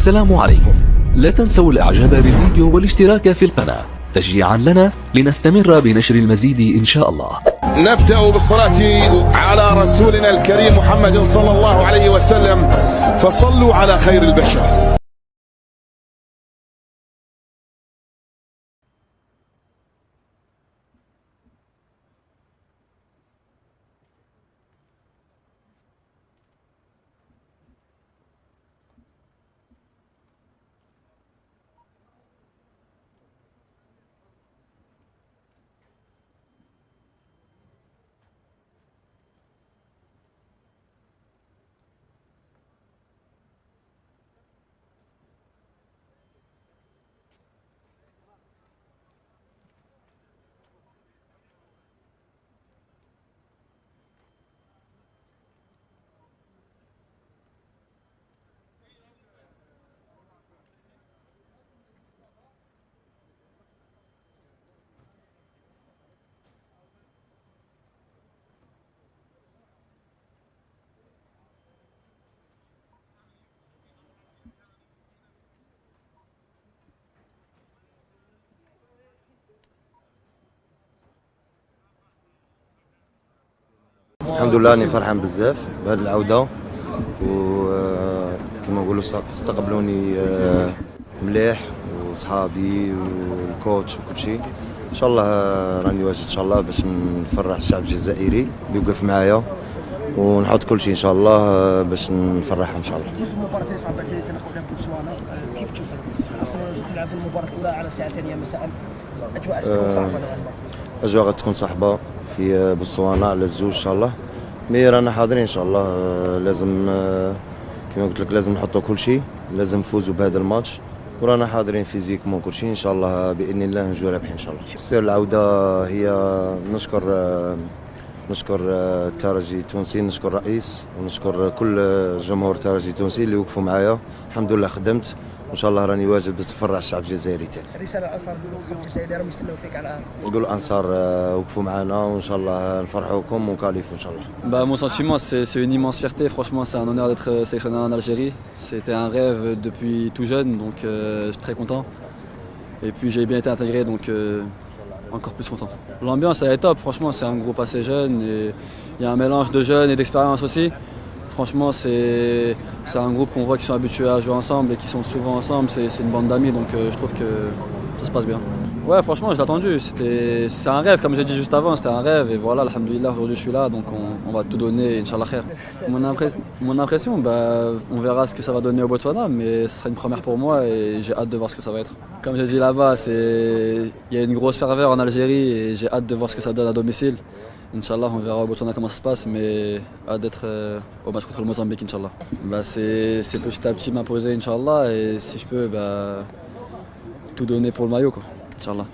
السلام عليكم. لا تنسوا الاعجاب بالفيديو والاشتراك في القناة تشجيعا لنا لنستمر بنشر المزيد ان شاء الله. نبدأ بالصلاة على رسولنا الكريم محمد صلى الله عليه وسلم، فصلوا على خير البشر. الحمد لله اني فرحان بزاف بهذه العوده، وكما نقولوا استقبلوني مليح، وصحابي والكوتش وكل شيء. ان شاء الله راني واجد ان شاء الله باش نفرح الشعب الجزائري اللي وقف معايا، ونحط كل شيء ان شاء الله باش نفرحهم ان شاء الله. بالنسبه للمباراه اللي صعبت اللي تناقض بوتسوانا، كيف تشوف خاصة تلعبوا المباراه الاولى على الساعه 8 مساء؟ اجواء ستكون صعبه نوعا ما. اجواء غتكون صعبه في بوتسوانا على الزوج ان شاء الله، مي رانا حاضرين ان شاء الله. لازم كما قلت لك لازم نحطوا كل شيء، لازم نفوزوا بهذا الماتش، ورانا حاضرين فيزيكمون كل شيء ان شاء الله. باذن الله نجوا رابحين ان شاء الله. سير العوده هي نشكر الترجي التونسي، نشكر الرئيس، ونشكر كل جمهور الترجي التونسي اللي وقفوا معايا. الحمد لله خدمت، وان شاء الله راني واجب باش نفرح الشعب الجزائري تاني. رساله للانصار الجزائري راهم يستناو فيك على نقول الانصار وقفوا معنا، وان شاء الله نفرحوكم ونكاليفوا ان شاء الله. Mon sentiment, c'est une immense fierté. Franchement, c'est un honneur d'être sélectionné en Algérie. C'était un rêve depuis tout jeune, donc je suis très content. Et puis j'ai bien été intégré, donc encore plus content. L'ambiance elle est top, franchement, c'est un groupe assez jeune et il y a un mélange de jeunes et d'expérience aussi. Franchement, c'est un groupe qu'on voit qui sont habitués à jouer ensemble et qui sont souvent ensemble. C'est une bande d'amis, donc je trouve que ça se passe bien. Ouais, franchement, je l'ai attendu. C'est un rêve, comme j'ai dit juste avant, c'était un rêve. Et voilà, alhamdoulilah, aujourd'hui je suis là, donc on va tout donner, Inch'Allah khair. Mon impression, on verra ce que ça va donner au Botswana, mais ce sera une première pour moi et j'ai hâte de voir ce que ça va être. Comme j'ai dit là-bas, il y a une grosse ferveur en Algérie et j'ai hâte de voir ce que ça donne à domicile. Inch'Allah, on verra au Botswana comment ça se passe, mais hâte d'être au match contre le Mozambique, Inch'Allah. C'est petit à petit m'imposer, Inch'Allah, et si je peux, tout donner pour le maillot, quoi, Inch'Allah.